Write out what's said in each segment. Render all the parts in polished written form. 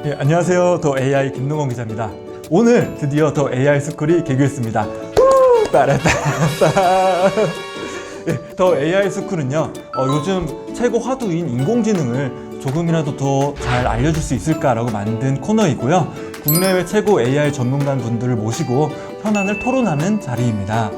네, 안녕하세요. 더 AI 김동원 기자입니다. 오늘 드디어 더 AI 스쿨이 개교했습니다. 따라따라따. 네, 더 AI 스쿨은요, 요즘 최고 화두인 인공지능을 조금이라도 더 잘 알려줄 수 있을까라고 만든 코너이고요. 국내외 최고 AI 전문가 분들을 모시고 현안을 토론하는 자리입니다.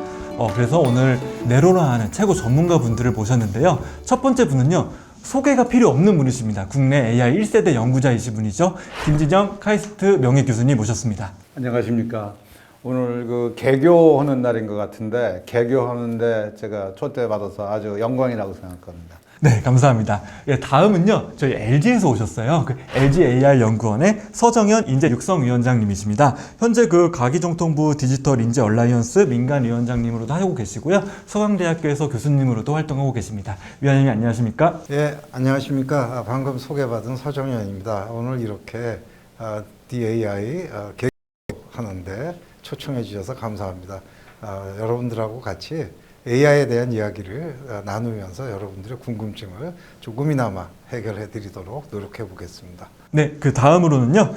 그래서 오늘 내로라하는 최고 전문가 분들을 모셨는데요. 첫 번째 분은요, 소개가 필요 없는 분이십니다. 국내 AI 1세대 연구자이신 분이죠. 김진영 카이스트 명예교수님 모셨습니다. 안녕하십니까. 오늘 개교하는 날인 것 같은데 개교하는데 제가 초대받아서 아주 영광이라고 생각합니다. 네, 감사합니다. 예, 다음은요, 저희 LG에서 오셨어요. LG AI 연구원의 서정현 인재 육성위원장님이십니다. 현재 가기정통부 디지털 인재 얼라이언스 민간위원장님으로도 하고 계시고요. 서강대학교에서 교수님으로도 활동하고 계십니다. 위원장님 안녕하십니까? 예, 안녕하십니까. 방금 소개받은 서정현입니다. 오늘 이렇게 DAI 개교하는데 초청해 주셔서 감사합니다. 여러분들하고 같이 AI에 대한 이야기를 나누면서 여러분들의 궁금증을 조금이나마 해결해 드리도록 노력해 보겠습니다. 네, 그 다음으로는요,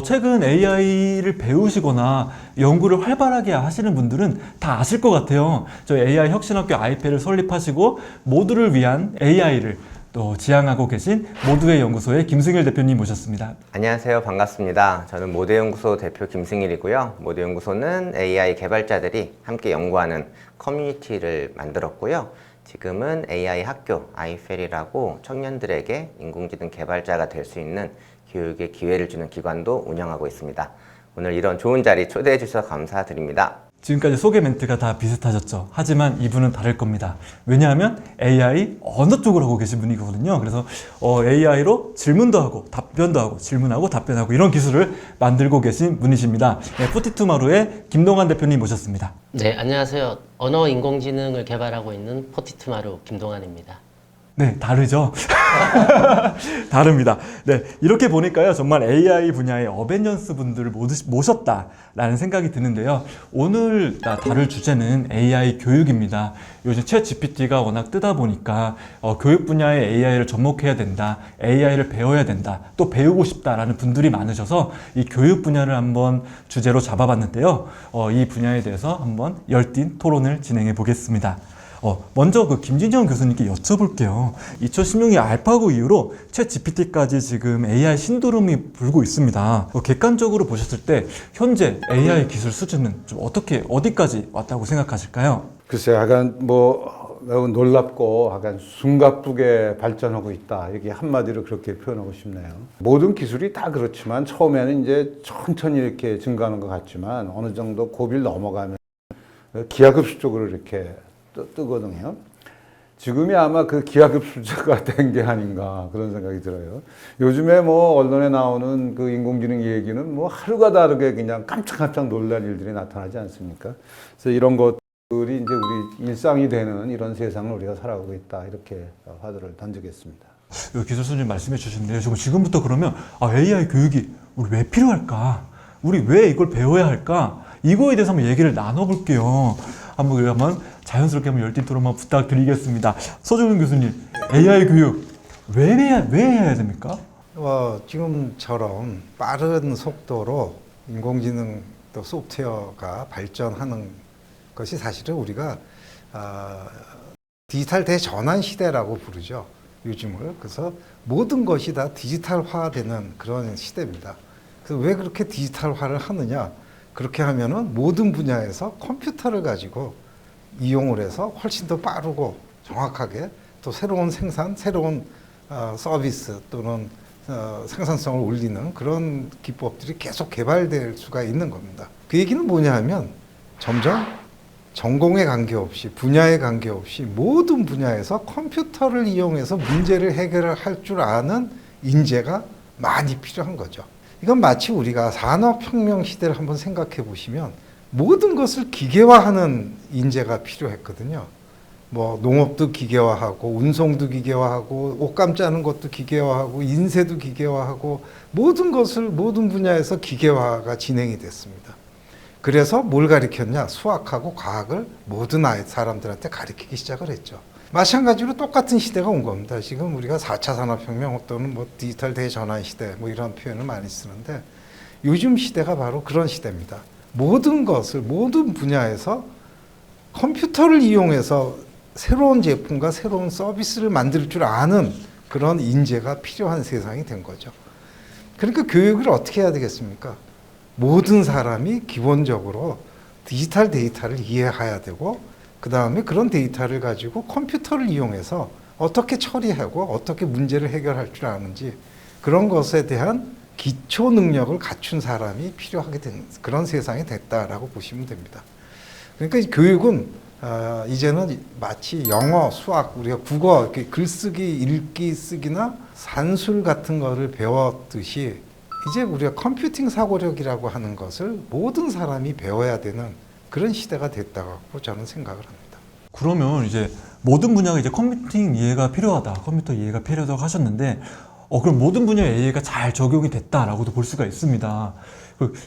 최근 AI를 배우시거나 연구를 활발하게 하시는 분들은 다 아실 것 같아요. 저희 AI 혁신학교 아이패를 설립하시고 모두를 위한 AI를 또 지향하고 계신 모두의 연구소의 김승일 대표님 모셨습니다. 안녕하세요. 반갑습니다. 저는 모두연구소 대표 김승일이고요. 모두연구소는 AI 개발자들이 함께 연구하는 커뮤니티를 만들었고요. 지금은 AI 학교 아이펠이라고 청년들에게 인공지능 개발자가 될 수 있는 교육의 기회를 주는 기관도 운영하고 있습니다. 오늘 이런 좋은 자리 초대해 주셔서 감사드립니다. 지금까지 소개 멘트가 다 비슷하셨죠. 하지만 이분은 다를 겁니다. 왜냐하면 AI 언어 쪽을 하고 계신 분이거든요. 그래서 AI로 질문도 하고 답변도 하고 질문하고 답변하고 이런 기술을 만들고 계신 분이십니다. 네, 포티투마루의 김동환 대표님 모셨습니다. 네, 안녕하세요. 언어 인공지능을 개발하고 있는 포티투마루 김동환입니다. 네, 다르죠? 다릅니다. 네, 이렇게 보니까요, 정말 AI 분야의 어벤져스 분들을 모셨다라는 생각이 드는데요. 오늘 다룰 주제는 AI 교육입니다. 요즘 챗 GPT가 워낙 뜨다 보니까 교육 분야의 AI를 접목해야 된다, AI를 배워야 된다, 또 배우고 싶다라는 분들이 많으셔서 이 교육 분야를 한번 주제로 잡아봤는데요. 이 분야에 대해서 한번 열띤 토론을 진행해 보겠습니다. 먼저 김진영 교수님께 여쭤볼게요. 2016년 알파고 이후로 챗 GPT까지 지금 AI 신도림이 불고 있습니다. 객관적으로 보셨을 때 현재 AI 기술 수준은 좀 어디까지 왔다고 생각하실까요? 글쎄, 약간 매우 놀랍고 약간 숨가쁘게 발전하고 있다. 이게 한마디로 그렇게 표현하고 싶네요. 모든 기술이 다 그렇지만 처음에는 이제 천천히 이렇게 증가하는 것 같지만 어느 정도 고비를 넘어가면 기하급수적으로 이렇게 뜨거든요. 지금이 아마 그 기하급수가 된 게 아닌가 그런 생각이 들어요. 요즘에 언론에 나오는 그 인공지능 얘기는 하루가 다르게 그냥 깜짝깜짝 놀랄 일들이 나타나지 않습니까? 그래서 이런 것들이 이제 우리 일상이 되는 이런 세상을 우리가 살아가고 있다. 이렇게 화두를 던지겠습니다. 기술 수준 말씀해 주셨는데요. 지금부터 그러면 AI 교육이 우리 왜 필요할까? 우리 왜 이걸 배워야 할까? 이거에 대해서 한번 얘기를 나눠볼게요. 한번 자연스럽게 한번 열띤 토론 한번 부탁드리겠습니다. 서정훈 교수님, AI 교육 왜 해야 됩니까? 지금처럼 빠른 속도로 인공지능 또 소프트웨어가 발전하는 것이 사실은 우리가 디지털 대전환 시대라고 부르죠. 요즘을. 그래서 모든 것이 다 디지털화되는 그런 시대입니다. 그래서 왜 그렇게 디지털화를 하느냐? 그렇게 하면은 모든 분야에서 컴퓨터를 가지고 이용을 해서 훨씬 더 빠르고 정확하게 또 새로운 생산, 새로운 서비스 또는 생산성을 올리는 그런 기법들이 계속 개발될 수가 있는 겁니다. 그 얘기는 뭐냐 하면 점점 전공에 관계없이 분야에 관계없이 모든 분야에서 컴퓨터를 이용해서 문제를 해결할 줄 아는 인재가 많이 필요한 거죠. 이건 마치 우리가 산업혁명 시대를 한번 생각해 보시면 모든 것을 기계화하는 인재가 필요했거든요. 농업도 기계화하고 운송도 기계화하고 옷감 짜는 것도 기계화하고 인쇄도 기계화하고 모든 것을 모든 분야에서 기계화가 진행이 됐습니다. 그래서 뭘 가르쳤냐? 수학하고 과학을 모든 사람들한테 가르치기 시작을 했죠. 마찬가지로 똑같은 시대가 온 겁니다. 지금 우리가 4차 산업혁명 또는 뭐 디지털 대전환 시대 뭐 이런 표현을 많이 쓰는데 요즘 시대가 바로 그런 시대입니다. 모든 것을 모든 분야에서 컴퓨터를 이용해서 새로운 제품과 새로운 서비스를 만들 줄 아는 그런 인재가 필요한 세상이 된 거죠. 그러니까 교육을 어떻게 해야 되겠습니까? 모든 사람이 기본적으로 디지털 데이터를 이해해야 되고 그 다음에 그런 데이터를 가지고 컴퓨터를 이용해서 어떻게 처리하고 어떻게 문제를 해결할 줄 아는지 그런 것에 대한 기초 능력을 갖춘 사람이 필요하게 된 그런 세상이 됐다라고 보시면 됩니다. 그러니까 이 교육은 이제는 마치 영어, 수학, 우리가 국어, 이렇게 글쓰기, 읽기, 쓰기나 산술 같은 거를 배웠듯이 이제 우리가 컴퓨팅 사고력이라고 하는 것을 모든 사람이 배워야 되는 그런 시대가 됐다고 저는 생각을 합니다. 그러면 이제 모든 분야가 이제 컴퓨팅 이해가 필요하다, 컴퓨터 이해가 필요하다고 하셨는데, 그럼 모든 분야에 AI가 잘 적용이 됐다라고도 볼 수가 있습니다.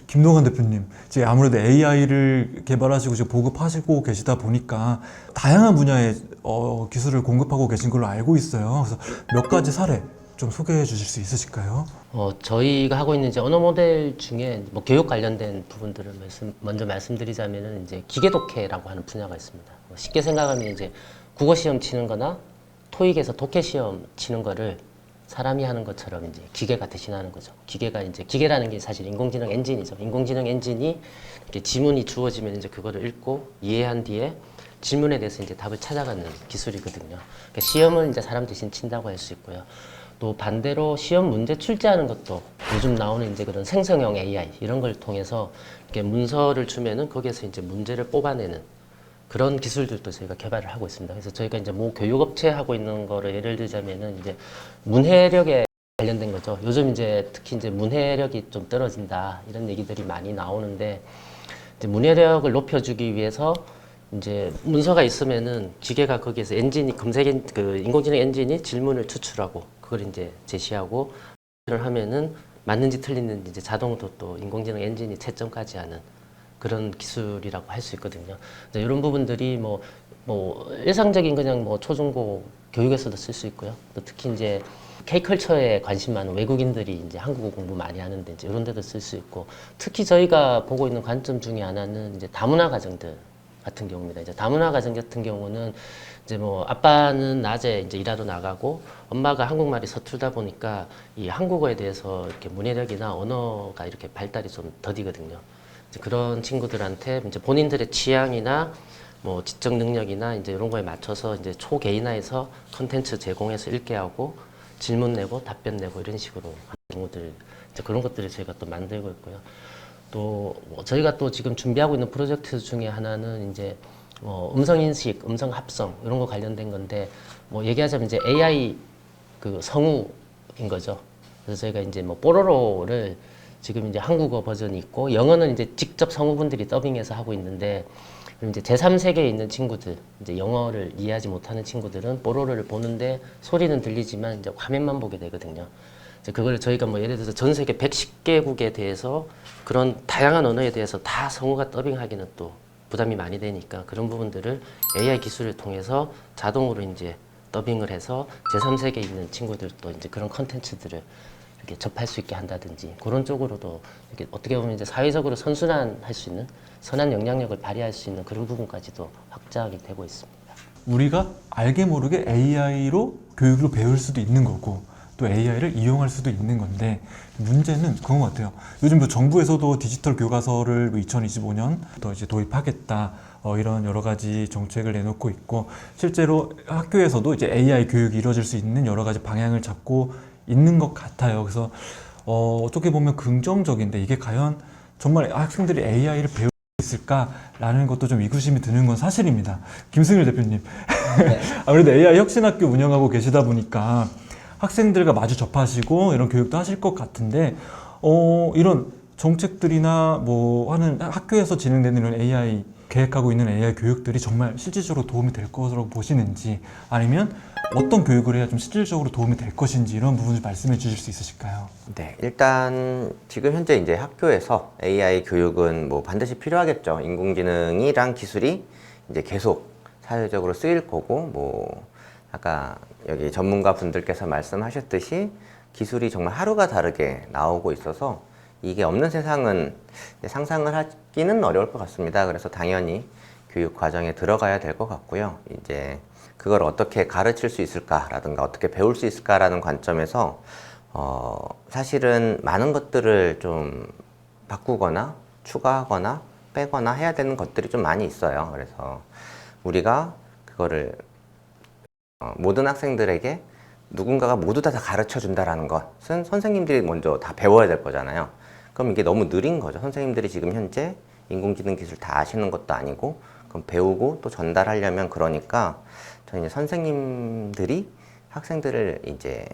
김동환 대표님, 이제 아무래도 AI를 개발하시고 지금 보급하시고 계시다 보니까 다양한 분야의 기술을 공급하고 계신 걸로 알고 있어요. 그래서 몇 가지 사례 좀 소개해 주실 수 있으실까요? 저희가 하고 있는 이제 언어 모델 중에 뭐 교육 관련된 부분들을 먼저 말씀드리자면은 이제 기계 독해라고 하는 분야가 있습니다. 쉽게 생각하면 이제 국어 시험 치는 거나 토익에서 독해 시험 치는 거를 사람이 하는 것처럼 이제 기계가 대신하는 거죠. 기계라는 게 사실 인공지능 엔진이죠. 인공지능 엔진이 이렇게 지문이 주어지면 이제 그거를 읽고 이해한 뒤에 질문에 대해서 이제 답을 찾아가는 기술이거든요. 그러니까 시험은 이제 사람 대신 친다고 할 수 있고요. 또 반대로 시험 문제 출제하는 것도 요즘 나오는 이제 그런 생성형 AI 이런 걸 통해서 이렇게 문서를 주면은 거기에서 이제 문제를 뽑아내는 그런 기술들도 저희가 개발을 하고 있습니다. 그래서 저희가 이제 모 교육업체 하고 있는 거를 예를 들자면은 이제 문해력에 관련된 거죠. 요즘 이제 특히 이제 문해력이 좀 떨어진다 이런 얘기들이 많이 나오는데 이제 문해력을 높여주기 위해서 이제 문서가 있으면은 기계가 거기에서 인공지능 엔진이 질문을 추출하고 그걸 이제 제시하고 를 하면은 맞는지 틀리는지 이제 자동으로 또 인공지능 엔진이 채점까지 하는 그런 기술이라고 할 수 있거든요. 이런 부분들이 뭐 일상적인 그냥 뭐 초중고 교육에서도 쓸 수 있고요. 또 특히 이제 K컬처에 관심 많은 외국인들이 이제 한국어 공부 많이 하는데 이제 이런 데도 쓸 수 있고 특히 저희가 보고 있는 관점 중에 하나는 이제 다문화 가정들 같은 경우입니다. 이제 다문화 가정 같은 경우는 이제 뭐 아빠는 낮에 이제 일하러 나가고 엄마가 한국말이 서툴다 보니까 이 한국어에 대해서 이렇게 문해력이나 언어가 이렇게 발달이 좀 더디거든요. 이제 그런 친구들한테 이제 본인들의 취향이나 뭐 지적 능력이나 이제 이런 거에 맞춰서 이제 초개인화해서 컨텐츠 제공해서 읽게 하고 질문 내고 답변 내고 이런 식으로 하는 경우들 이제 그런 것들을 저희가 또 만들고 있고요. 또 저희가 또 지금 준비하고 있는 프로젝트 중에 하나는 이제 음성 인식, 음성 합성 이런 거 관련된 건데 뭐 얘기하자면 이제 AI 그 성우인 거죠. 그래서 저희가 이제 뭐 뽀로로를 지금 이제 한국어 버전이 있고 영어는 이제 직접 성우분들이 더빙해서 하고 있는데 그럼 이제 제3세계에 있는 친구들, 이제 영어를 이해하지 못하는 친구들은 뽀로로를 보는데 소리는 들리지만 이제 화면만 보게 되거든요. 이제 그걸 저희가 뭐 예를 들어서 전 세계 110개국에 대해서 그런 다양한 언어에 대해서 다 성우가 더빙하기는 또 부담이 많이 되니까 그런 부분들을 AI 기술을 통해서 자동으로 이제 더빙을 해서 제3세계에 있는 친구들도 이제 그런 컨텐츠들을 이렇게 접할 수 있게 한다든지 그런 쪽으로도 이렇게 어떻게 보면 이제 사회적으로 선순환할 수 있는 선한 영향력을 발휘할 수 있는 그런 부분까지도 확장이 되고 있습니다. 우리가 알게 모르게 AI로 교육을 배울 수도 있는 거고 또 AI를 이용할 수도 있는 건데 문제는 그런 것 같아요. 요즘 정부에서도 디지털 교과서를 2025년부터 이제 도입하겠다 이런 여러 가지 정책을 내놓고 있고 실제로 학교에서도 이제 AI 교육이 이루어질 수 있는 여러 가지 방향을 잡고 있는 것 같아요. 그래서 어떻게 보면 긍정적인데 이게 과연 정말 학생들이 AI를 배울 수 있을까라는 것도 좀 의구심이 드는 건 사실입니다. 김승일 대표님, 네. 아무래도 AI 혁신학교 운영하고 계시다 보니까 학생들과 마주 접하시고 이런 교육도 하실 것 같은데 이런 정책들이나 뭐 하는 학교에서 진행되는 이런 AI 계획하고 있는 AI 교육들이 정말 실질적으로 도움이 될 것으로 보시는지 아니면 어떤 교육을 해야 좀 실질적으로 도움이 될 것인지 이런 부분을 말씀해 주실 수 있으실까요? 네, 일단 지금 현재 이제 학교에서 AI 교육은 뭐 반드시 필요하겠죠. 인공지능이랑 기술이 이제 계속 사회적으로 쓰일 거고 뭐 아까 여기 전문가 분들께서 말씀하셨듯이 기술이 정말 하루가 다르게 나오고 있어서 이게 없는 세상은 상상을 하기는 어려울 것 같습니다. 그래서 당연히 교육 과정에 들어가야 될 것 같고요. 이제 그걸 어떻게 가르칠 수 있을까라든가 어떻게 배울 수 있을까라는 관점에서 사실은 많은 것들을 좀 바꾸거나 추가하거나 빼거나 해야 되는 것들이 좀 많이 있어요. 그래서 우리가 그거를 모든 학생들에게 누군가가 모두 다 가르쳐 준다라는 것은 선생님들이 먼저 다 배워야 될 거잖아요. 그럼 이게 너무 느린 거죠. 선생님들이 지금 현재 인공지능 기술 다 아시는 것도 아니고, 그럼 배우고 또 전달하려면, 그러니까 저는 이제 선생님들이 학생들을 이제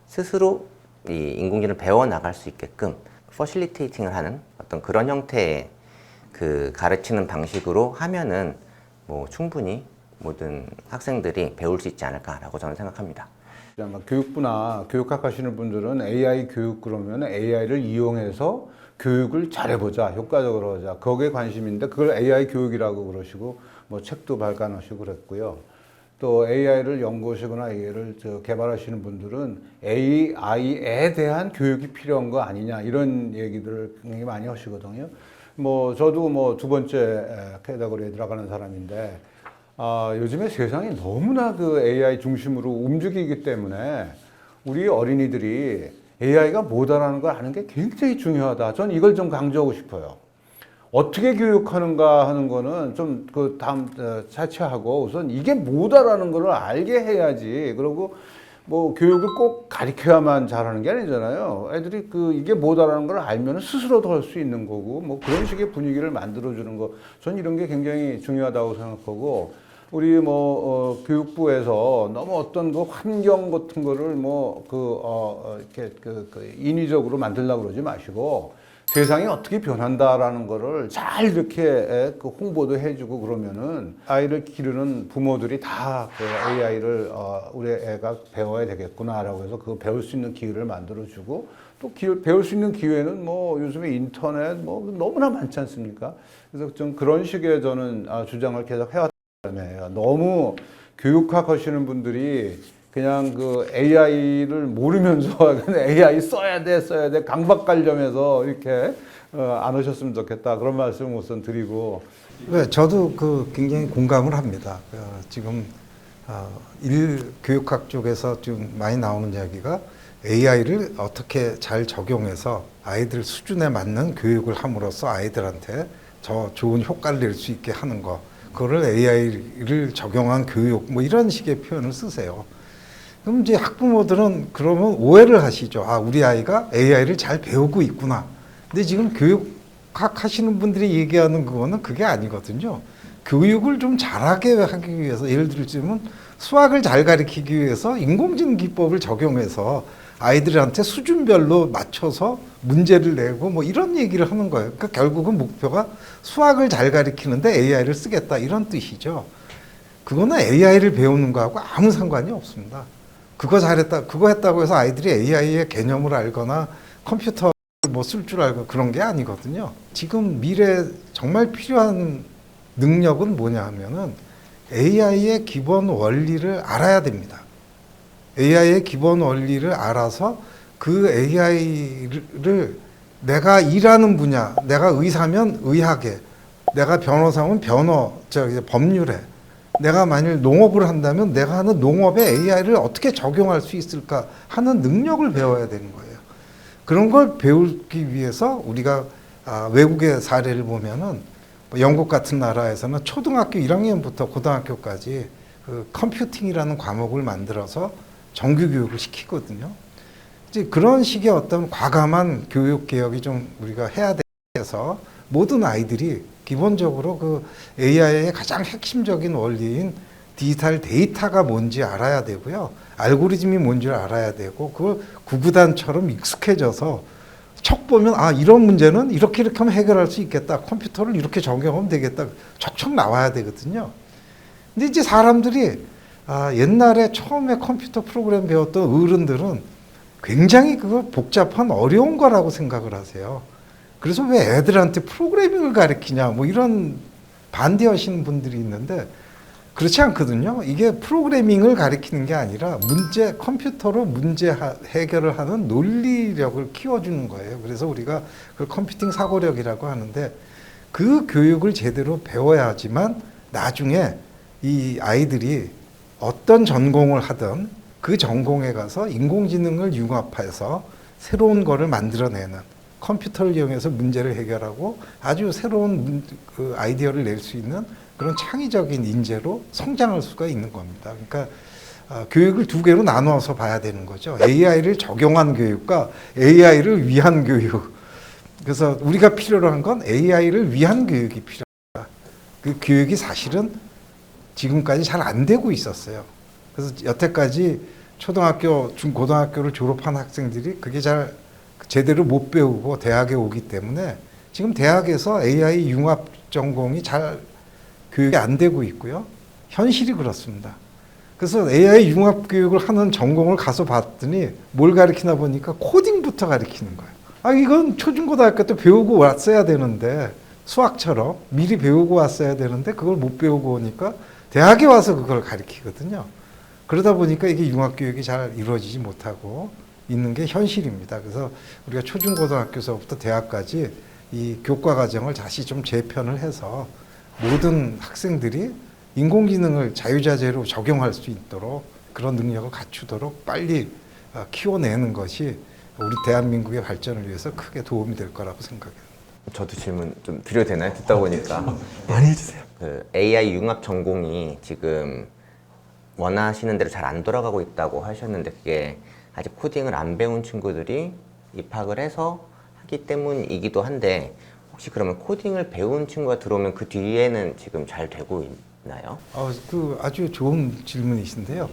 스스로 이 인공지능을 배워 나갈 수 있게끔 퍼실리테이팅을 하는 어떤 그런 형태의 그 가르치는 방식으로 하면은 뭐 충분히 모든 학생들이 배울 수 있지 않을까라고 저는 생각합니다. 아마 교육부나 교육학 하시는 분들은 AI 교육 그러면 AI를 이용해서 교육을 잘해보자, 효과적으로 하자, 거기에 관심인데 그걸 AI 교육이라고 그러시고 뭐 책도 발간하시고 그랬고요. 또 AI를 연구하시거나 AI를 개발하시는 분들은 AI에 대한 교육이 필요한 거 아니냐, 이런 얘기들을 굉장히 많이 하시거든요. 뭐 저도 뭐 두 번째 캐다고리에 들어가는 사람인데, 요즘에 세상이 너무나 그 AI 중심으로 움직이기 때문에 우리 어린이들이 AI가 뭐다라는 걸 아는 게 굉장히 중요하다. 전 이걸 좀 강조하고 싶어요. 어떻게 교육하는가 하는 거는 좀 그 다음 차치하고 우선 이게 뭐다라는 걸 알게 해야지. 그리고 뭐 교육을 꼭 가르쳐야만 잘하는 게 아니잖아요. 애들이 그 이게 뭐다라는 걸 알면 스스로도 할 수 있는 거고, 뭐 그런 식의 분위기를 만들어주는 거, 전 이런 게 굉장히 중요하다고 생각하고, 우리 교육부에서 너무 어떤 그 환경 같은 거를 이렇게 인위적으로 만들려고 그러지 마시고, 세상이 어떻게 변한다라는 거를 잘 이렇게 그 홍보도 해주고 그러면은 아이를 기르는 부모들이 다 그 AI를 우리 애가 배워야 되겠구나라고 해서 그 배울 수 있는 기회를 만들어주고, 또 배울 수 있는 기회는 뭐 요즘에 인터넷 뭐 너무나 많지 않습니까? 그래서 좀 그런 식의 저는 주장을 계속 해왔. 너무 교육학 하시는 분들이 그냥 그 AI를 모르면서 AI 써야 돼 강박관념에서 이렇게 안 하셨으면 좋겠다, 그런 말씀 우선 드리고. 네, 저도 그 굉장히 공감을 합니다. 지금 교육학 쪽에서 좀 많이 나오는 이야기가 AI를 어떻게 잘 적용해서 아이들 수준에 맞는 교육을 함으로써 아이들한테 더 좋은 효과를 낼 수 있게 하는 거, 그거를 AI를 적용한 교육, 뭐 이런 식의 표현을 쓰세요. 그럼 이제 학부모들은 그러면 오해를 하시죠. 우리 아이가 AI를 잘 배우고 있구나. 근데 지금 교육학 하시는 분들이 얘기하는 그거는 그게 아니거든요. 교육을 좀 잘하게 하기 위해서, 예를 들면 수학을 잘 가르치기 위해서 인공지능 기법을 적용해서 아이들한테 수준별로 맞춰서 문제를 내고 뭐 이런 얘기를 하는 거예요. 그러니까 결국은 목표가 수학을 잘 가르치는데 AI를 쓰겠다, 이런 뜻이죠. 그거는 AI를 배우는 거하고 아무 상관이 없습니다. 그거 했다고 해서 아이들이 AI의 개념을 알거나 컴퓨터 뭐 쓸 줄 알고 그런 게 아니거든요. 지금 미래 정말 필요한 능력은 뭐냐 하면은 AI의 기본 원리를 알아야 됩니다. AI의 기본 원리를 알아서 그 AI를 내가 일하는 분야, 내가 의사면 의학에, 내가 변호사면 법률에, 내가 만일 농업을 한다면 내가 하는 농업에 AI를 어떻게 적용할 수 있을까 하는 능력을 배워야 되는 거예요. 그런 걸 배우기 위해서 우리가 외국의 사례를 보면은 영국 같은 나라에서는 초등학교 1학년부터 고등학교까지 그 컴퓨팅이라는 과목을 만들어서 정규 교육을 시키거든요. 이제 그런 식의 어떤 과감한 교육 개혁이 좀 우리가 해야 돼서 모든 아이들이 기본적으로 그 AI의 가장 핵심적인 원리인 디지털 데이터가 뭔지 알아야 되고요. 알고리즘이 뭔지 알아야 되고, 그걸 구구단처럼 익숙해져서 척 보면 이런 문제는 이렇게 하면 해결할 수 있겠다. 컴퓨터를 이렇게 적용하면 되겠다. 척척 나와야 되거든요. 근데 이제 사람들이 옛날에 처음에 컴퓨터 프로그램 배웠던 어른들은 굉장히 그거 복잡한 어려운 거라고 생각을 하세요. 그래서 왜 애들한테 프로그래밍을 가르치냐 뭐 이런 반대하시는 분들이 있는데, 그렇지 않거든요. 이게 프로그래밍을 가리키는 게 아니라 컴퓨터로 문제 해결을 하는 논리력을 키워주는 거예요. 그래서 우리가 그걸 컴퓨팅 사고력이라고 하는데 그 교육을 제대로 배워야지만 나중에 이 아이들이 어떤 전공을 하든 그 전공에 가서 인공지능을 융합해서 새로운 거를 만들어내는 컴퓨터를 이용해서 문제를 해결하고 아주 새로운 그 아이디어를 낼 수 있는 그런 창의적인 인재로 성장할 수가 있는 겁니다. 그러니까 교육을 두 개로 나누어서 봐야 되는 거죠. AI를 적용한 교육과 AI를 위한 교육. 그래서 우리가 필요로 한 건 AI를 위한 교육이 필요하다. 그 교육이 사실은 지금까지 잘 안 되고 있었어요. 그래서 여태까지 초등학교, 중고등학교를 졸업한 학생들이 그게 잘 제대로 못 배우고 대학에 오기 때문에 지금 대학에서 AI 융합 전공이 잘 교육이 안 되고 있고요. 현실이 그렇습니다. 그래서 AI 융합 교육을 하는 전공을 가서 봤더니 뭘 가르치나 보니까 코딩부터 가르치는 거예요. 아, 이건 초중고등학교 때 배우고 왔어야 되는데 수학처럼 미리 배우고 왔어야 되는데 그걸 못 배우고 오니까 대학에 와서 그걸 가르치거든요. 그러다 보니까 이게 융합교육이 잘 이루어지지 못하고 있는 게 현실입니다. 그래서 우리가 초중고등학교서부터 대학까지 이 교과 과정을 다시 좀 재편을 해서 모든 학생들이 인공지능을 자유자재로 적용할 수 있도록 그런 능력을 갖추도록 빨리 키워내는 것이 우리 대한민국의 발전을 위해서 크게 도움이 될 거라고 생각해요. 저도 질문 좀 드려도 되나요? 듣다 보니까 많이 해주세요. 그 AI 융합 전공이 지금 원하시는 대로 잘 안 돌아가고 있다고 하셨는데 그게 아직 코딩을 안 배운 친구들이 입학을 해서 하기 때문이기도 한데 혹시 그러면 코딩을 배운 친구가 들어오면 그 뒤에는 지금 잘 되고 있나요? 그 아주 좋은 질문이신데요.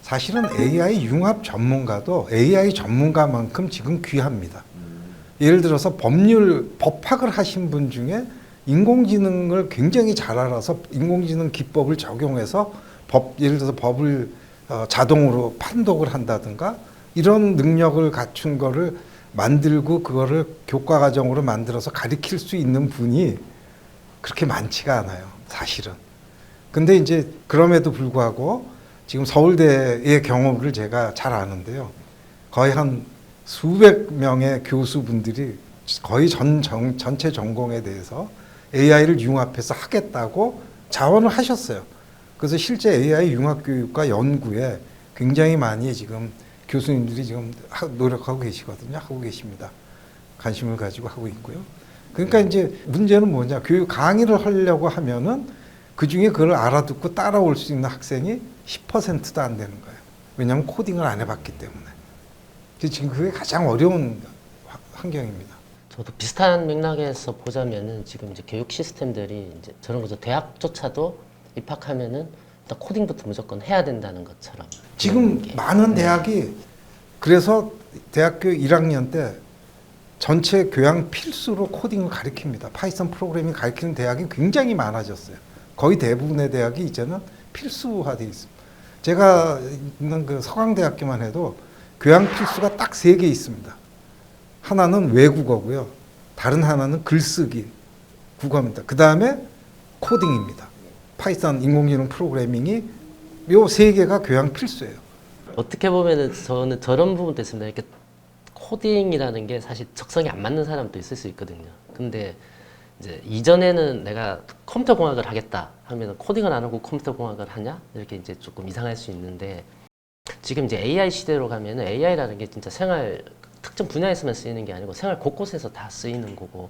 사실은 AI 융합 전문가도 AI 전문가만큼 지금 귀합니다. 예를 들어서 법학을 하신 분 중에 인공지능을 굉장히 잘 알아서 인공지능 기법을 적용해서 예를 들어서 법을 자동으로 판독을 한다든가 이런 능력을 갖춘 거를 만들고 그거를 교과 과정으로 만들어서 가르칠 수 있는 분이 그렇게 많지가 않아요, 사실은. 근데 이제 그럼에도 불구하고 지금 서울대의 경우를 제가 잘 아는데요. 거의 한 수백 명의 교수분들이 거의 전체 전공에 대해서 AI를 융합해서 하겠다고 자원을 하셨어요. 그래서 실제 AI 융합 교육과 연구에 굉장히 많이 지금 교수님들이 지금 노력하고 계시거든요. 하고 계십니다. 관심을 가지고 하고 있고요. 그러니까 이제 문제는 뭐냐. 교육 강의를 하려고 하면은 그 중에 그걸 알아듣고 따라올 수 있는 학생이 10%도 안 되는 거예요. 왜냐하면 코딩을 안 해봤기 때문에. 지금 그게 가장 어려운 환경입니다. 저도 비슷한 맥락에서 보자면은 지금 이제 교육 시스템들이 이제 저런 거죠. 대학조차도 입학하면은 일단 코딩부터 무조건 해야 된다는 것처럼. 지금 많은 대학이 그래서 대학교 1학년 때 전체 교양 필수로 코딩을 가르칩니다. 파이썬 프로그래밍 가르치는 대학이 굉장히 많아졌어요. 거의 대부분의 대학이 이제는 필수화되어 있습니다. 제가 있는 그 서강대학교만 해도 교양 필수가 딱 3개 있습니다. 하나는 외국어고요. 다른 하나는 글쓰기, 국어입니다. 그 다음에 코딩입니다. 파이썬 인공지능 프로그래밍이 요 3개가 교양 필수예요. 어떻게 보면은 저는 저런 부분도 있습니다. 이렇게 코딩이라는 게 사실 적성이 안 맞는 사람도 있을 수 있거든요. 근데 이제 이전에는 내가 컴퓨터 공학을 하겠다 하면 코딩을 안 하고 컴퓨터 공학을 하냐? 이렇게 이제 조금 이상할 수 있는데 지금 이제 AI 시대로 가면은 AI라는 게 진짜 생활 특정 분야에서만 쓰이는 게 아니고 생활 곳곳에서 다 쓰이는 거고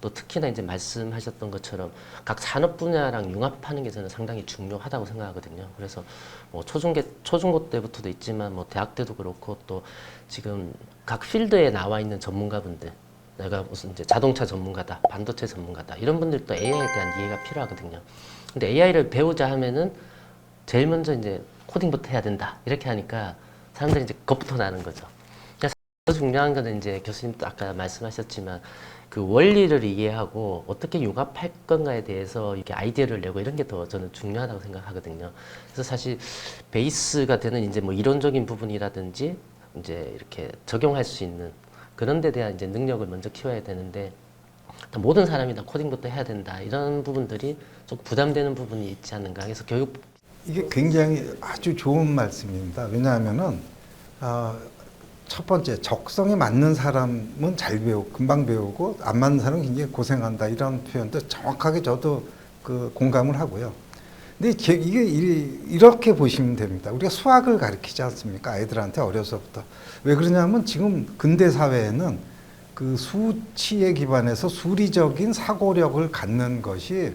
또 특히나 이제 말씀하셨던 것처럼 각 산업 분야랑 융합하는 게 저는 상당히 중요하다고 생각하거든요. 그래서 뭐 초중고 때부터도 있지만 뭐 대학 때도 그렇고 또 지금 각 필드에 나와 있는 전문가분들 내가 무슨 이제 자동차 전문가다, 반도체 전문가다 이런 분들도 AI에 대한 이해가 필요하거든요. 근데 AI를 배우자 하면은 제일 먼저 이제 코딩부터 해야 된다 이렇게 하니까 사람들이 이제 겁부터 나는 거죠. 더 중요한 거는 이제 교수님도 아까 말씀하셨지만 그 원리를 이해하고 어떻게 융합할 건가에 대해서 이렇게 아이디어를 내고 이런 게 더 저는 중요하다고 생각하거든요. 그래서 사실 베이스가 되는 이제 뭐 이론적인 부분이라든지 이제 이렇게 적용할 수 있는 그런 데 대한 이제 능력을 먼저 키워야 되는데 모든 사람이 다 코딩부터 해야 된다 이런 부분들이 좀 부담되는 부분이 있지 않는가. 그래서 교육 이게 굉장히 아주 좋은 말씀입니다. 왜냐하면은 첫 번째 적성에 맞는 사람은 잘 배우고 금방 배우고 안 맞는 사람은 굉장히 고생한다 이런 표현도 정확하게 저도 그 공감을 하고요. 근데 이게 이렇게 보시면 됩니다. 우리가 수학을 가르치지 않습니까? 아이들한테 어려서부터. 왜 그러냐면 지금 근대 사회에는 그 수치에 기반해서 수리적인 사고력을 갖는 것이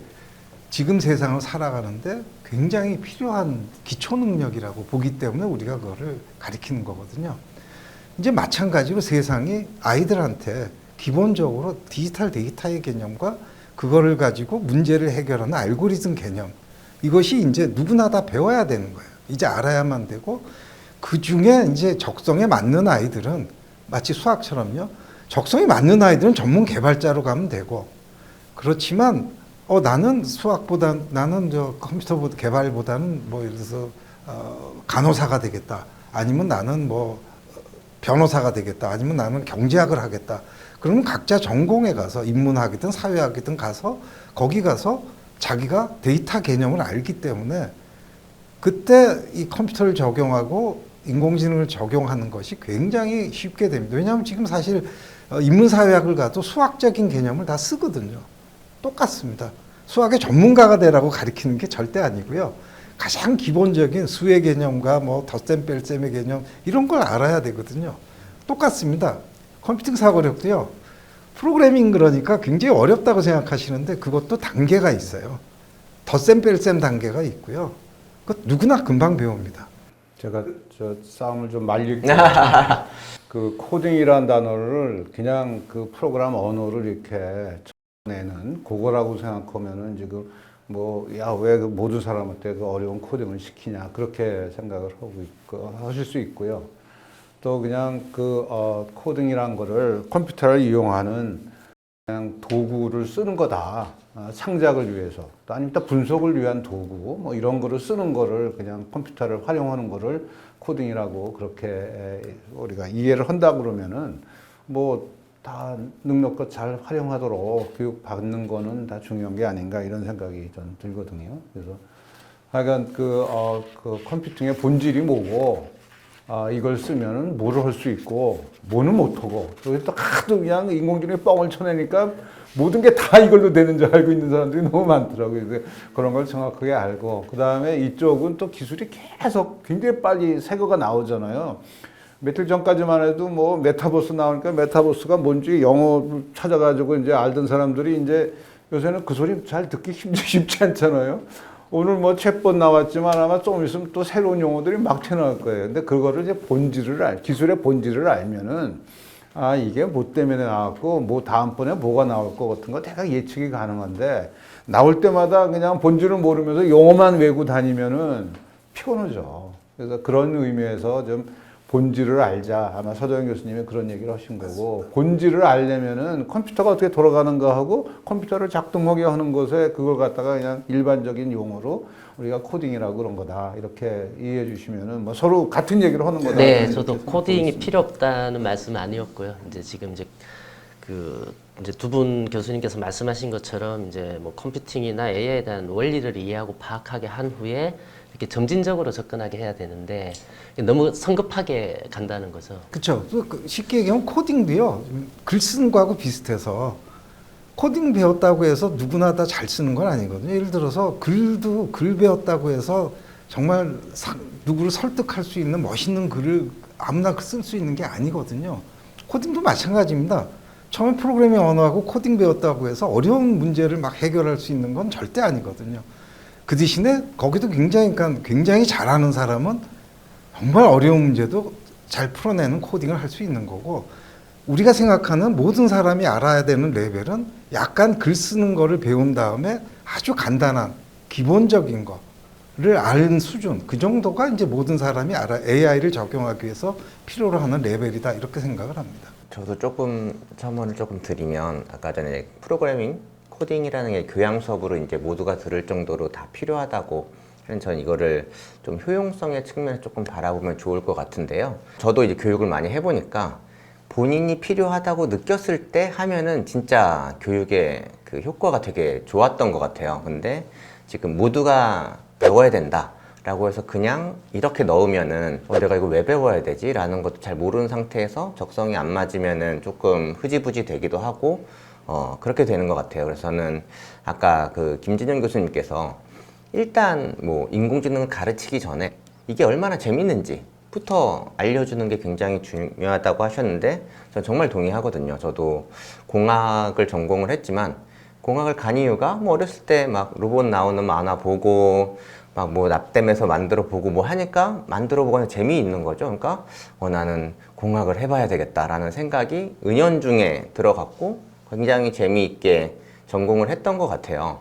지금 세상을 살아가는데 굉장히 필요한 기초 능력이라고 보기 때문에 우리가 그거를 가리키는 거거든요. 이제 마찬가지로 세상이 아이들한테 기본적으로 디지털 데이터의 개념과 그거를 가지고 문제를 해결하는 알고리즘 개념, 이것이 이제 누구나 다 배워야 되는 거예요. 이제 알아야만 되고, 그 중에 이제 적성에 맞는 아이들은 마치 수학처럼요. 적성에 맞는 아이들은 전문 개발자로 가면 되고, 그렇지만 나는 수학보다 나는 컴퓨터 개발보다는 뭐 예를 들어서 간호사가 되겠다. 아니면 나는 뭐 변호사가 되겠다. 아니면 나는 경제학을 하겠다. 그러면 각자 전공에 가서 인문학이든 사회학이든 가서 거기 가서 자기가 데이터 개념을 알기 때문에 그때 이 컴퓨터를 적용하고 인공지능을 적용하는 것이 굉장히 쉽게 됩니다. 왜냐하면 지금 사실 인문사회학을 가도 수학적인 개념을 다 쓰거든요. 똑같습니다. 수학의 전문가가 되라고 가르치는 게 절대 아니고요. 가장 기본적인 수의 개념과 뭐 덧셈 뺄셈의 개념 이런 걸 알아야 되거든요. 똑같습니다. 컴퓨팅 사고력도요. 프로그래밍 그러니까 굉장히 어렵다고 생각하시는데 그것도 단계가 있어요. 덧셈 뺄셈 단계가 있고요. 그것 누구나 금방 배웁니다. 제가 저 싸움을 좀 말릴 게 그 코딩이라는 단어를 그냥 그 프로그램 언어를 이렇게 내는 그거라고 생각하면은 지금 뭐 야 왜 모든 사람한테 그 어려운 코딩을 시키냐 그렇게 생각을 하고 있고 하실 수 있고요. 또 그냥 그 코딩이란 거를 컴퓨터를 이용하는 그냥 도구를 쓰는 거다. 창작을 위해서 또 아니면 또 분석을 위한 도구 뭐 이런 거를 쓰는 거를 그냥 컴퓨터를 활용하는 거를 코딩이라고 그렇게 우리가 이해를 한다 그러면은 뭐 다 능력껏 잘 활용하도록 교육 받는 거는 다 중요한 게 아닌가 이런 생각이 전 들거든요. 그래서 하여간 그 컴퓨팅의 본질이 뭐고 이걸 쓰면은 뭐를 할 수 있고 뭐는 못하고 또 하도 그냥 인공지능에 뻥을 쳐내니까 모든 게 다 이걸로 되는 줄 알고 있는 사람들이 너무 많더라고요. 그래서 그런 걸 정확하게 알고 그 다음에 이쪽은 또 기술이 계속 굉장히 빨리 새 거가 나오잖아요. 며칠 전까지만 해도 뭐 메타버스 나오니까 메타버스가 뭔지 영어를 찾아가지고 이제 알던 사람들이 이제 요새는 그 소리 잘 듣기 쉽지 않잖아요. 오늘 뭐 챗봇 나왔지만 아마 조금 있으면 또 새로운 용어들이 막 튀어나올 거예요. 근데 그거를 이제 기술의 본질을 알면은 이게 뭐 때문에 나왔고 뭐 다음번에 뭐가 나올 거 같은 거 대략 예측이 가능한데 나올 때마다 그냥 본질을 모르면서 용어만 외우고 다니면은 피곤하죠. 그래서 그런 의미에서 좀 본질을 알자. 아마 서정현 교수님이 그런 얘기를 하신 거고 본질을 알려면은 컴퓨터가 어떻게 돌아가는가 하고 컴퓨터를 작동하게 하는 것에 그걸 갖다가 그냥 일반적인 용어로 우리가 코딩이라고 그런 거다. 이렇게 이해해 주시면은 뭐 서로 같은 얘기를 하는 거다. 네, 저도 코딩이 필요 없다는 말씀은 아니었고요. 이제 지금 이제 두 분 교수님께서 말씀하신 것처럼 이제 뭐 컴퓨팅이나 AI에 대한 원리를 이해하고 파악하게 한 후에 이렇게 점진적으로 접근하게 해야 되는데 너무 성급하게 간다는 거죠. 그렇죠. 쉽게 얘기하면 코딩도요. 글 쓰는 거하고 비슷해서 코딩 배웠다고 해서 누구나 다 잘 쓰는 건 아니거든요. 예를 들어서 글도 글 배웠다고 해서 정말 누구를 설득할 수 있는 멋있는 글을 아무나 쓸 수 있는 게 아니거든요. 코딩도 마찬가지입니다. 처음에 프로그래밍 언어하고 코딩 배웠다고 해서 어려운 문제를 막 해결할 수 있는 건 절대 아니거든요. 그 대신에 거기도 굉장히 잘하는 사람은 정말 어려운 문제도 잘 풀어내는 코딩을 할 수 있는 거고 우리가 생각하는 모든 사람이 알아야 되는 레벨은 약간 글 쓰는 거를 배운 다음에 아주 간단한 기본적인 거를 아는 수준 그 정도가 이제 모든 사람이 AI를 적용하기 위해서 필요로 하는 레벨이다 이렇게 생각을 합니다. 저도 조금 첨언을 조금 드리면 아까 전에 프로그래밍 코딩이라는 게 교양 수업으로 이제 모두가 들을 정도로 다 필요하다고 하는 전 이거를 좀 효용성의 측면에 조금 바라보면 좋을 것 같은데요. 저도 이제 교육을 많이 해보니까 본인이 필요하다고 느꼈을 때 하면은 진짜 교육의 그 효과가 되게 좋았던 것 같아요. 근데 지금 모두가 배워야 된다 라고 해서 그냥 이렇게 넣으면은 내가 이거 왜 배워야 되지? 라는 것도 잘 모르는 상태에서 적성이 안 맞으면은 조금 흐지부지 되기도 하고 그렇게 되는 것 같아요. 그래서 저는 아까 그 김진영 교수님께서 일단 뭐 인공지능을 가르치기 전에 이게 얼마나 재밌는지부터 알려주는 게 굉장히 중요하다고 하셨는데 저는 정말 동의하거든요. 저도 공학을 전공을 했지만 공학을 간 이유가 뭐 어렸을 때 막 로봇 나오는 만화 보고 막 뭐 납땜해서 만들어 보고 뭐 하니까 만들어 보거나 재미있는 거죠. 그러니까 나는 공학을 해봐야 되겠다라는 생각이 은연중에 들어갔고 굉장히 재미있게 전공을 했던 것 같아요.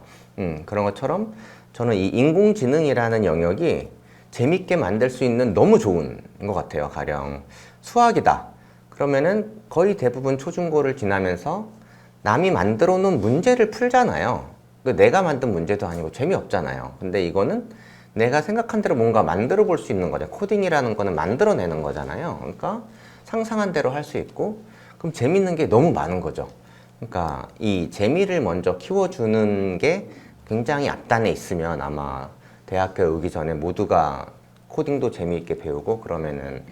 그런 것처럼 저는 이 인공지능이라는 영역이 재밌게 만들 수 있는 너무 좋은 것 같아요. 가령 수학이다. 그러면은 거의 대부분 초중고를 지나면서 남이 만들어 놓은 문제를 풀잖아요. 내가 만든 문제도 아니고 재미없잖아요. 근데 이거는 내가 생각한 대로 뭔가 만들어 볼 수 있는 거죠. 코딩이라는 거는 만들어내는 거잖아요. 그러니까 상상한 대로 할 수 있고 그럼 재밌는 게 너무 많은 거죠. 그러니까 이 재미를 먼저 키워주는 게 굉장히 앞단에 있으면 아마 대학교에 오기 전에 모두가 코딩도 재미있게 배우고 그러면은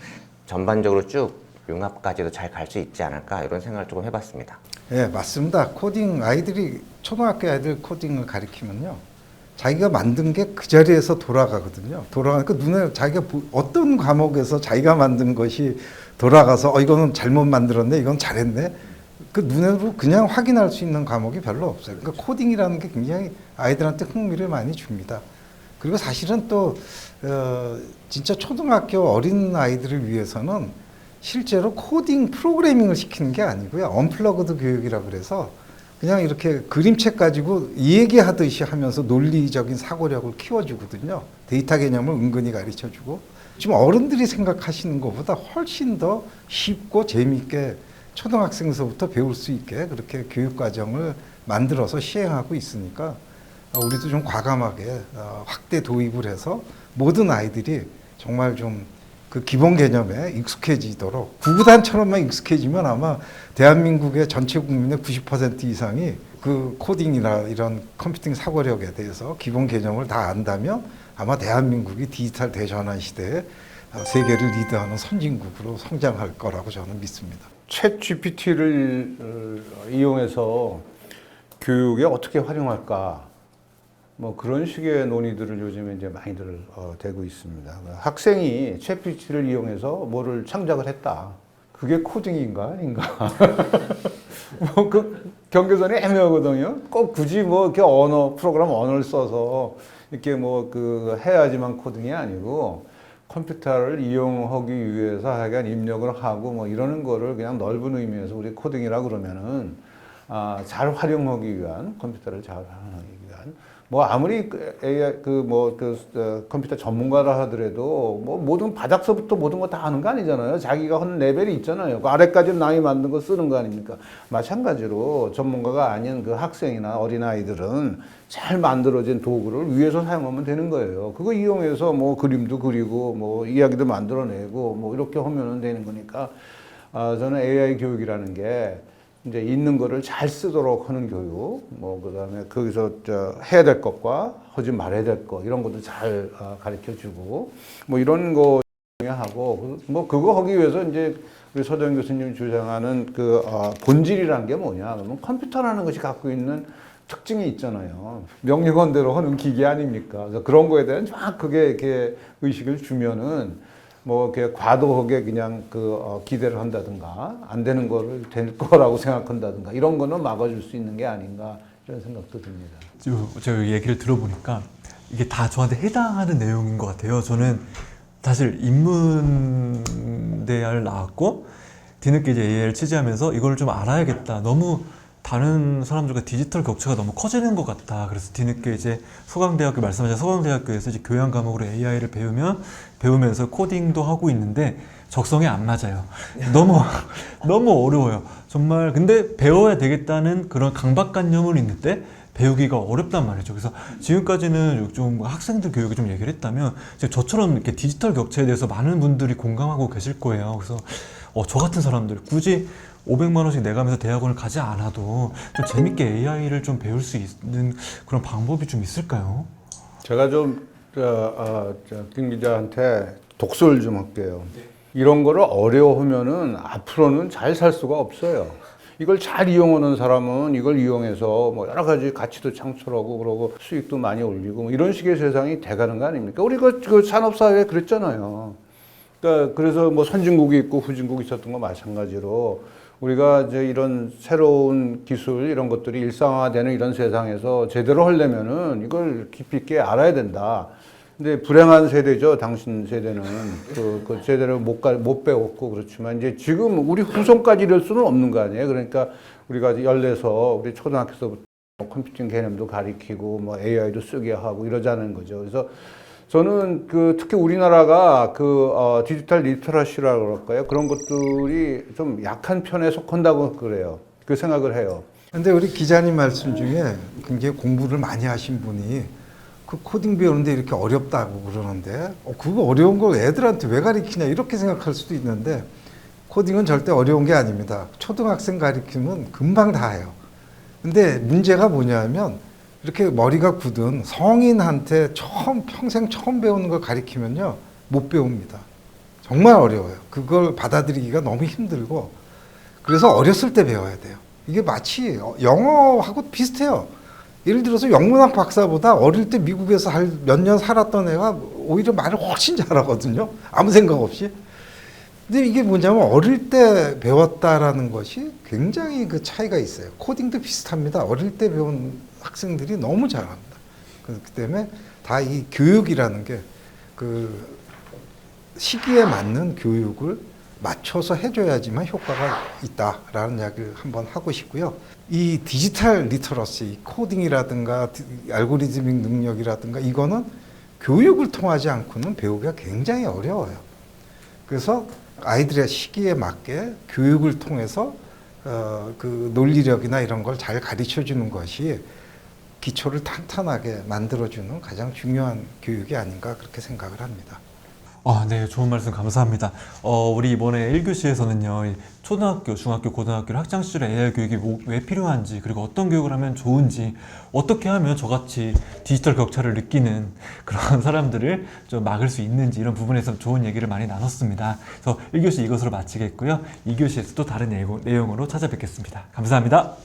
전반적으로 쭉 융합까지도 잘 갈 수 있지 않을까 이런 생각을 조금 해봤습니다. 예, 맞습니다. 코딩 아이들이 초등학교 아이들 코딩을 가르치면요, 자기가 만든 게 그 자리에서 돌아가거든요. 돌아가니까 눈에 자기가 어떤 과목에서 자기가 만든 것이 돌아가서 이거는 잘못 만들었네, 이건 잘했네. 그 눈으로 그냥 확인할 수 있는 과목이 별로 없어요. 그러니까 코딩이라는 게 굉장히 아이들한테 흥미를 많이 줍니다. 그리고 사실은 또 진짜 초등학교 어린 아이들을 위해서는 실제로 코딩 프로그래밍을 시키는 게 아니고요. 언플러그드 교육이라고 그래서 그냥 이렇게 그림책 가지고 얘기하듯이 하면서 논리적인 사고력을 키워주거든요. 데이터 개념을 은근히 가르쳐주고 지금 어른들이 생각하시는 것보다 훨씬 더 쉽고 재미있게 초등학생서부터 배울 수 있게 그렇게 교육 과정을 만들어서 시행하고 있으니까 우리도 좀 과감하게 확대 도입을 해서 모든 아이들이 정말 좀 그 기본 개념에 익숙해지도록 구구단처럼만 익숙해지면 아마 대한민국의 전체 국민의 90% 이상이 그 코딩이나 이런 컴퓨팅 사고력에 대해서 기본 개념을 다 안다면 아마 대한민국이 디지털 대전환 시대에 세계를 리드하는 선진국으로 성장할 거라고 저는 믿습니다. 챗 GPT를 이용해서 교육에 어떻게 활용할까? 뭐 그런 식의 논의들을 요즘에 이제 많이들 되고 있습니다. 학생이 챗 GPT를 이용해서 뭐를 창작을 했다. 그게 코딩인가 아닌가? 뭐 그 경계선이 애매하거든요. 꼭 굳이 뭐 이렇게 프로그램 언어를 써서 이렇게 뭐 그 해야지만 코딩이 아니고 컴퓨터를 이용하기 위해서 하여간 입력을 하고 뭐 이러는 거를 그냥 넓은 의미에서 우리 코딩이라 그러면은 잘 활용하기 위한 컴퓨터를 잘 활용하기 위한 뭐 아무리 컴퓨터 전문가라 하더라도 뭐 모든 바닥서부터 모든 거 다 하는 거 아니잖아요. 자기가 하는 레벨이 있잖아요. 그 아래까지는 남이 만든 거 쓰는 거 아닙니까? 마찬가지로 전문가가 아닌 그 학생이나 어린아이들은 잘 만들어진 도구를 위해서 사용하면 되는 거예요. 그거 이용해서 뭐 그림도 그리고 뭐 이야기도 만들어내고 뭐 이렇게 하면 되는 거니까 저는 AI 교육이라는 게 이제 있는 거를 잘 쓰도록 하는 교육, 뭐 그다음에 거기서 해야 될 것과 하지 말아야 될 것 이런 것도 잘 가르쳐주고 뭐 이런 거 하고 뭐 그거 하기 위해서 이제 우리 서대영 교수님이 주장하는 그 본질이라는 게 뭐냐? 그러면 컴퓨터라는 것이 갖고 있는 특징이 있잖아요. 명령어대로 하는 기계 아닙니까? 그래서 그런 거에 대한 정확하게 이렇게 의식을 주면은 뭐 이렇게 과도하게 그냥 기대를 한다든가 안 되는 거를 될 거라고 생각한다든가 이런 거는 막아줄 수 있는 게 아닌가 이런 생각도 듭니다. 제가 얘기를 들어보니까 이게 다 저한테 해당하는 내용인 것 같아요. 저는 사실 인문대학을 나왔고 뒤늦게 이제 AI를 취재하면서 이걸 좀 알아야겠다. 너무 다른 사람들과 디지털 격차가 너무 커지는 것 같다. 그래서 뒤늦게 이제 서강대학교 말씀하신 서강대학교에서 이제 교양 과목으로 AI를 배우면서 코딩도 하고 있는데 적성에 안 맞아요. 너무 어려워요. 정말 근데 배워야 되겠다는 그런 강박관념은 있는데 배우기가 어렵단 말이죠. 그래서 지금까지는 좀 학생들 교육에 좀 얘기를 했다면 저처럼 이렇게 디지털 격차에 대해서 많은 분들이 공감하고 계실 거예요. 그래서 저 같은 사람들 굳이 500만 원씩 내가면서 대학원을 가지 않아도 좀 재밌게 AI를 좀 배울 수 있는 그런 방법이 좀 있을까요? 제가 좀 김 기자한테 독서를 좀 할게요. 이런 거를 어려워하면은 앞으로는 잘 살 수가 없어요. 이걸 잘 이용하는 사람은 이걸 이용해서 뭐 여러 가지 가치도 창출하고 그러고 수익도 많이 올리고 뭐 이런 식의 세상이 돼가는 거 아닙니까? 우리 그 산업사회에 그랬잖아요. 그러니까 그래서 뭐 선진국이 있고 후진국이 있었던 거 마찬가지로 우리가 이제 이런 새로운 기술 이런 것들이 일상화되는 이런 세상에서 제대로 하려면은 이걸 깊이 있게 알아야 된다. 근데 불행한 세대죠. 당신 세대는 그 제대로 못 배웠고 그렇지만 이제 지금 우리 후손까지 이럴 수는 없는 거 아니에요. 그러니까 우리가 열내서 우리 초등학교서부터 컴퓨팅 개념도 가리키고 뭐 AI도 쓰게 하고 이러자는 거죠. 그래서 저는 특히 우리나라가 디지털 리터러시라고 그럴까요? 그런 것들이 좀 약한 편에 속한다고 그래요. 그 생각을 해요. 근데 우리 기자님 말씀 중에 굉장히 공부를 많이 하신 분이 그 코딩 배우는데 이렇게 어렵다고 그러는데 그거 어려운 걸 애들한테 왜 가르치냐 이렇게 생각할 수도 있는데 코딩은 절대 어려운 게 아닙니다. 초등학생 가르치면 금방 다 해요. 근데 문제가 뭐냐면 이렇게 머리가 굳은 성인한테 평생 처음 배우는 걸 가르치면요 못 배웁니다. 정말 어려워요. 그걸 받아들이기가 너무 힘들고 그래서 어렸을 때 배워야 돼요. 이게 마치 영어하고 비슷해요. 예를 들어서 영문학 박사보다 어릴 때 미국에서 몇 년 살았던 애가 오히려 말을 훨씬 잘하거든요. 아무 생각 없이. 근데 이게 뭐냐면 어릴 때 배웠다라는 것이 굉장히 그 차이가 있어요. 코딩도 비슷합니다. 어릴 때 배운 학생들이 너무 잘합니다. 그렇기 때문에 다 이 교육이라는 게 그 시기에 맞는 교육을 맞춰서 해줘야지만 효과가 있다라는 이야기를 한번 하고 싶고요. 이 디지털 리터러시, 코딩이라든가 알고리즘ik 능력이라든가 이거는 교육을 통하지 않고는 배우기가 굉장히 어려워요. 그래서 아이들의 시기에 맞게 교육을 통해서 그 논리력이나 이런 걸 잘 가르쳐 주는 것이 기초를 탄탄하게 만들어주는 가장 중요한 교육이 아닌가 그렇게 생각을 합니다. 네, 좋은 말씀 감사합니다. 우리 이번에 1교시에서는요, 초등학교, 중학교, 고등학교 학창 시절에 AI 교육이 왜 필요한지, 그리고 어떤 교육을 하면 좋은지, 어떻게 하면 저같이 디지털 격차를 느끼는 그런 사람들을 좀 막을 수 있는지, 이런 부분에서 좋은 얘기를 많이 나눴습니다. 그래서 1교시 이것으로 마치겠고요. 2교시에서 또 다른 내용으로 찾아뵙겠습니다. 감사합니다.